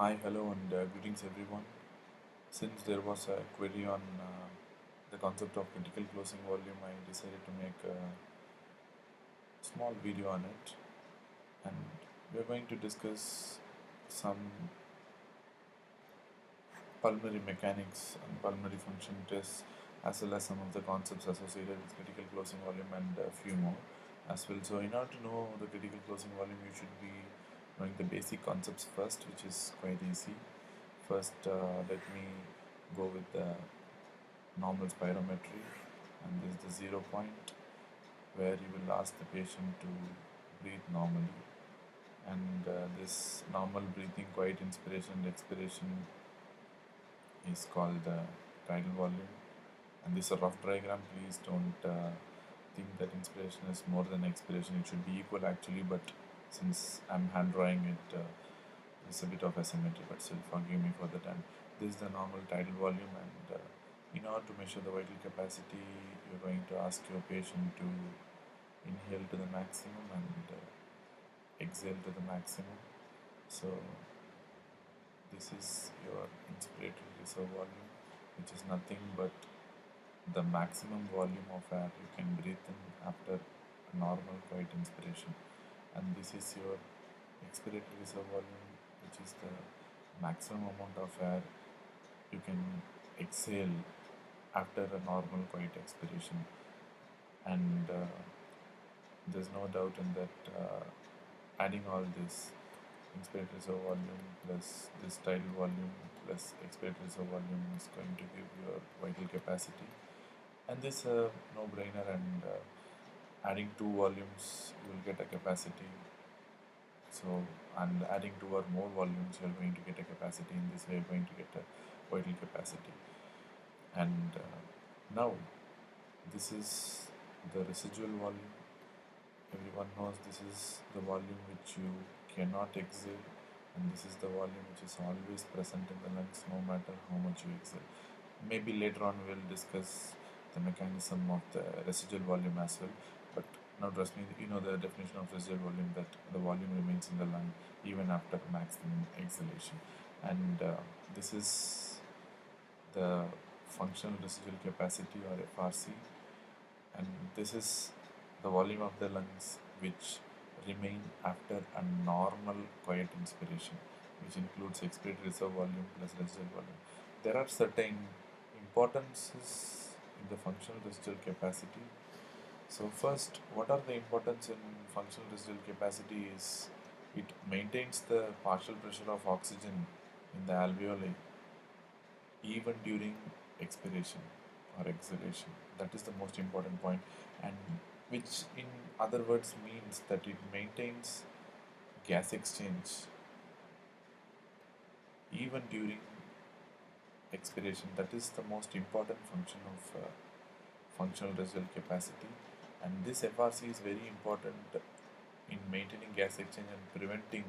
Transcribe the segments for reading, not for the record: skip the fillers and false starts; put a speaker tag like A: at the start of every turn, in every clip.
A: Hi, hello, and greetings everyone. Since there was a query on the concept of critical closing volume, I decided to make a small video on it, and we are going to discuss some pulmonary mechanics and pulmonary function tests, as well as some of the concepts associated with critical closing volume and a few more as well. So, in order to know the critical closing volume, you should be knowing the basic concepts first, which is quite easy. First, let me go with the normal spirometry, and this is the 0 point where you will ask the patient to breathe normally, and this normal breathing, quiet inspiration and expiration is called the tidal volume. And this is a rough diagram. Please don't think that inspiration is more than expiration. It should be equal actually, but since I'm hand drawing it, it's a bit of asymmetry, but still forgive me for that. And this is the normal tidal volume, and in order to measure the vital capacity, you're going to ask your patient to inhale to the maximum and exhale to the maximum. So this is your inspiratory reserve volume, which is nothing but the maximum volume of air you can breathe in after a normal quiet inspiration. And this is your expiratory reserve volume, which is the maximum amount of air you can exhale after a normal quiet expiration. And there's no doubt in that adding all this inspiratory reserve volume plus this tidal volume plus expiratory reserve volume is going to give you a vital capacity. And this no-brainer, and adding two volumes you will get a capacity. So, and adding two or more volumes you are going to get a capacity. In this way you are going to get a vital capacity. And now this is the residual volume. Everyone knows this is the volume which you cannot exhale, and this is the volume which is always present in the lungs no matter how much you exhale. Maybe later on we'll discuss the mechanism of the residual volume as well, but now trust me, you know the definition of residual volume, that the volume remains in the lung even after maximum exhalation. And this is the functional residual capacity, or FRC, and this is the volume of the lungs which remain after a normal quiet inspiration, which includes expiratory reserve volume plus residual volume. There are certain importances in the functional residual capacity. So first, what are the importance in functional residual capacity is it maintains the partial pressure of oxygen in the alveoli even during expiration or exhalation. That is the most important point, and which in other words means that it maintains gas exchange even during expiration. That is the most important function of functional residual capacity, and this FRC is very important in maintaining gas exchange and preventing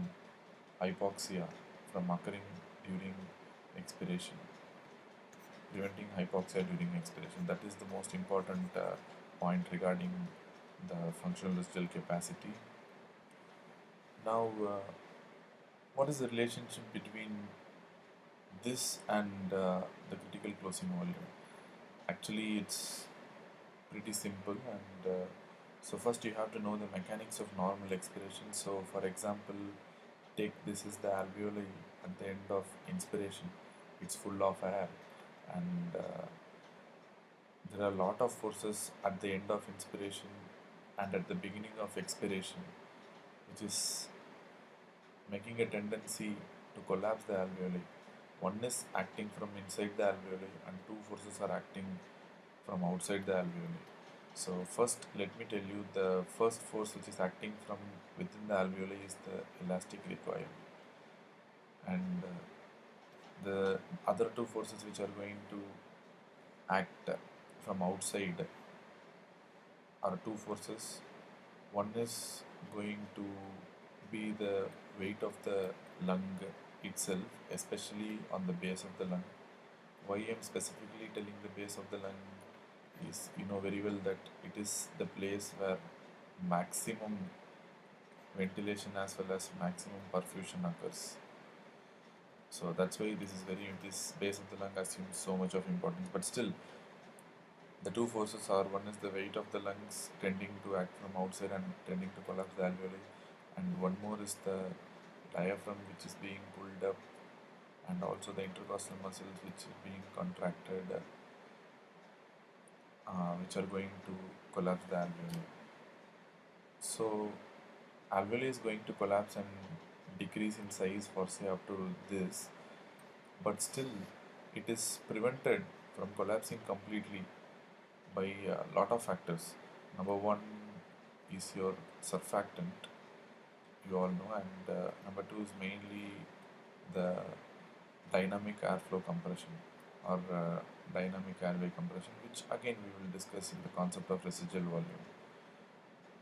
A: hypoxia from occurring during expiration. Preventing hypoxia during expiration. That is the most important point regarding the functional residual capacity. Now, what is the relationship between this and the critical closing volume? Actually, it's pretty simple, and so first you have to know the mechanics of normal expiration. So, for example, take this is the alveoli at the end of inspiration. It's full of air, and there are a lot of forces at the end of inspiration and at the beginning of expiration, which is making a tendency to collapse the alveoli. One is acting from inside the alveoli, and two forces are acting from outside the alveoli. So first, let me tell you, the first force which is acting from within the alveoli is the elastic recoil, and the other two forces which are going to act from outside are two forces. One is going to be the weight of the lung itself, especially on the base of the lung. Why I am specifically telling the base of the lung is, you know very well that it is the place where maximum ventilation as well as maximum perfusion occurs. So that's why this base of the lung assumes so much of importance. But still, the two forces are, one is the weight of the lungs tending to act from outside and tending to collapse the alveoli, and one more is the diaphragm which is being pulled up, and also the intercostal muscles which are being contracted, which are going to collapse the alveoli. So alveoli is going to collapse and decrease in size for say up to this, but still it is prevented from collapsing completely by a lot of factors. Number one is your surfactant, you all know, and number two is mainly the dynamic airflow compression or dynamic airway compression, which again we will discuss in the concept of residual volume.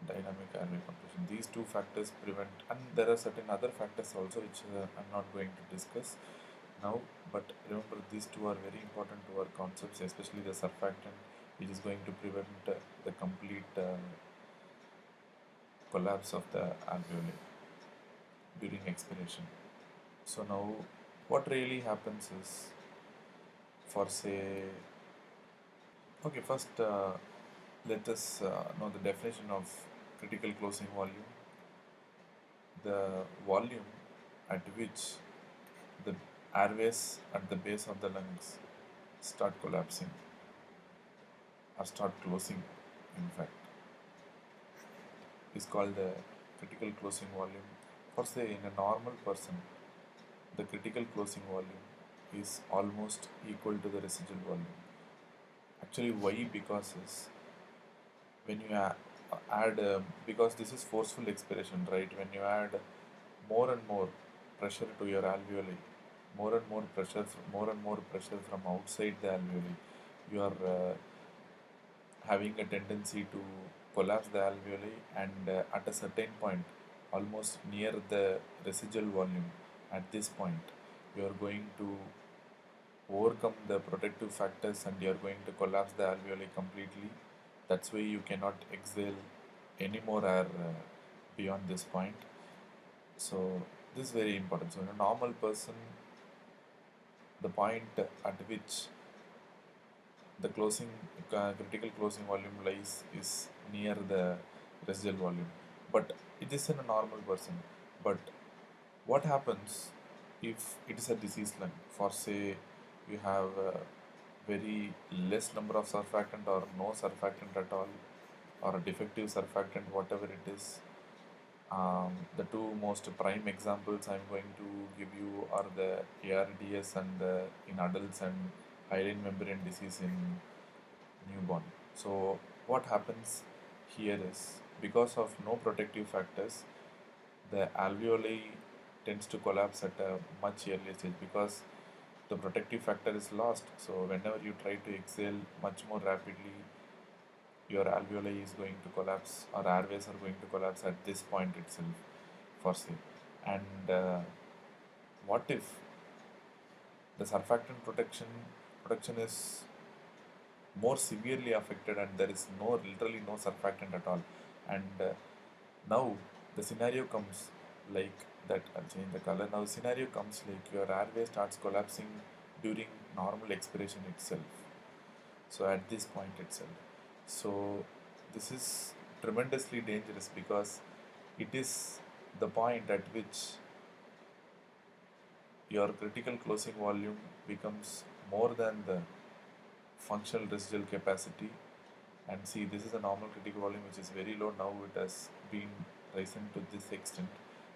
A: Dynamic airway compression. These two factors prevent, and there are certain other factors also which I'm not going to discuss now, but remember these two are very important to our concepts, especially the surfactant, which is going to prevent the complete collapse of the alveoli during expiration. So now what really happens is, for say, okay, first let us know the definition of critical closing volume. The volume at which the airways at the base of the lungs start collapsing or start closing, in fact, is called the critical closing volume. For say, in a normal person, the critical closing volume is almost equal to the residual volume. Actually, why? Because is when you add because this is forceful expiration, right? When you add more and more pressure to your alveoli, more and more pressure from outside the alveoli, you are having a tendency to collapse the alveoli, and at a certain point, almost near the residual volume, at this point, you are going to overcome the protective factors and you are going to collapse the alveoli completely. That's why you cannot exhale any more air beyond this point. So this is very important. So in a normal person, the point at which the critical closing volume lies is near the residual volume, but it is in a normal person. But what happens if it is a disease lung? For say you have a very less number of surfactant or no surfactant at all, or a defective surfactant, whatever it is. The two most prime examples I'm going to give you are the ARDS and in adults, and hyaline membrane disease in newborn. So what happens here is, because of no protective factors, the alveoli tends to collapse at a much earlier stage because the protective factor is lost. So whenever you try to exhale much more rapidly, your alveoli is going to collapse, or airways are going to collapse at this point itself, for say. And what if the surfactant protection is more severely affected and there is literally no surfactant at all? And now the scenario comes like that. I'll change the color. Now the scenario comes like your airway starts collapsing during normal expiration itself. So at this point itself. So this is tremendously dangerous because it is the point at which your critical closing volume becomes more than the functional residual capacity. And see, this is a normal critical volume which is very low. Now it has been risen to this extent,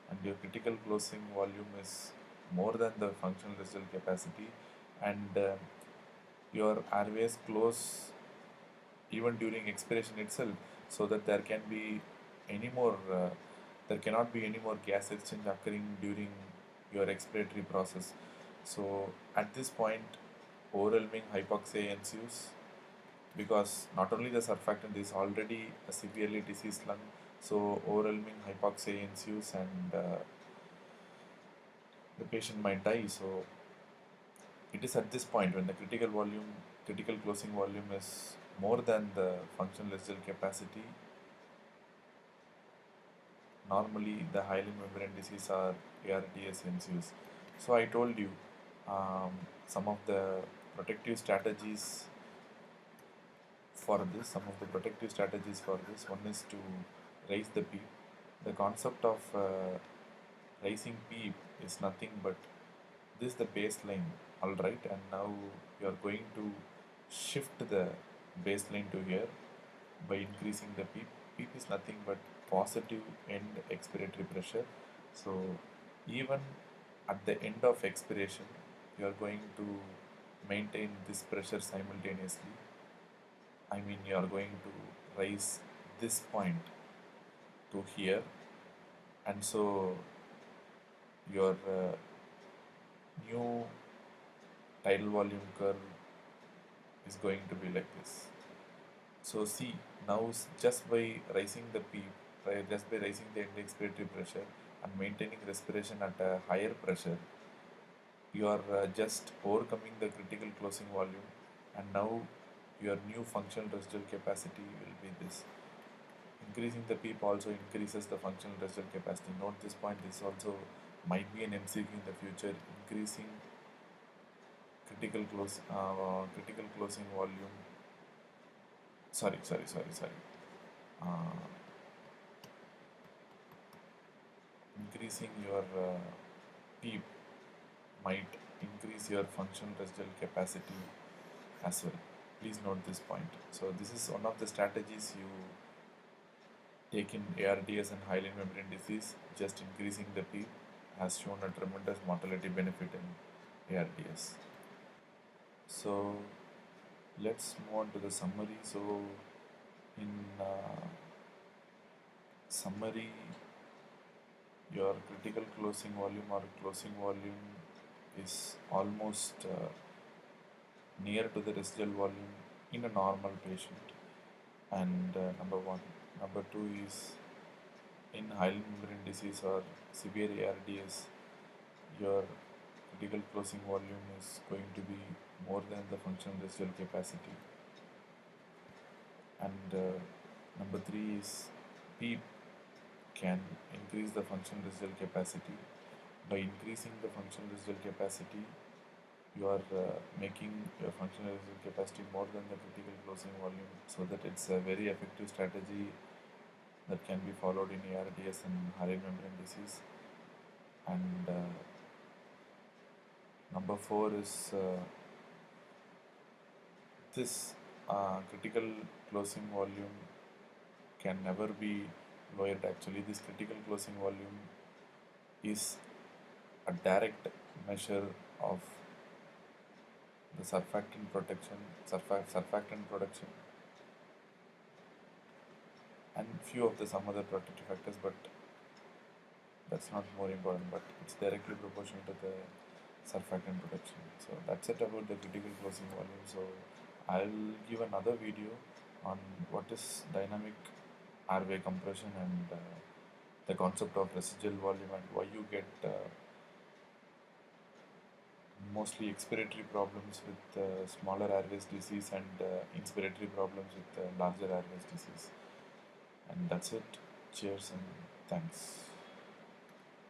A: and your critical closing volume is more than the functional residual capacity, and your airways close even during expiration itself, so that there cannot be any more gas exchange occurring during your expiratory process. So at this point, overwhelming hypoxia ensues, because not only the surfactant is already a severely diseased lung, so overwhelming hypoxia ensues, and the patient might die. So it is at this point when the critical closing volume is more than the functional residual capacity. Normally, the hyaline membrane disease or ARDS ensues. So I told you some of the protective strategies for this. Some of the protective strategies for this. One is to raise the peep. The concept of raising peep is nothing but this is the baseline, all right, and now you are going to shift the baseline to here by increasing the peep. Peep is nothing but positive end expiratory pressure. So even at the end of expiration, you are going to maintain this pressure simultaneously. I mean, you are going to raise this point to here, and so your new tidal volume curve is going to be like this. So see, now just by raising the P, right, just by raising the end expiratory pressure and maintaining respiration at a higher pressure, you are just overcoming the critical closing volume, and now your new functional residual capacity will be this. Increasing the PEEP also increases the functional residual capacity. Note this point, this also might be an MCQ in the future. Increasing critical closing volume. Sorry. Uh, Increasing your PEEP might increase your functional residual capacity as well. Please note this point. So this is one of the strategies you take in ARDS and hyaline membrane disease. Just increasing the PEEP has shown a tremendous mortality benefit in ARDS. So let's move on to the summary. So in summary, your critical closing volume or closing volume is almost near to the residual volume in a normal patient, and number one. Number two is in hyaline membrane disease or severe ARDS, your critical closing volume is going to be more than the functional residual capacity. And number three is PEEP can increase the functional residual capacity. By increasing the functional residual capacity, you are making your functional residual capacity more than the critical closing volume, so that it's a very effective strategy that can be followed in ARDS and hyaline membrane disease. And number four is this critical closing volume can never be lowered. Actually, this critical closing volume is a direct measure of the surfactant production, and few of the some other protective factors, but that's not more important, but it's directly proportional to the surfactant production. So that's it about the critical closing volume. So I'll give another video on what is dynamic airway compression and the concept of residual volume and why you get mostly expiratory problems with smaller airways disease and inspiratory problems with larger airways disease. And that's it. Cheers and thanks.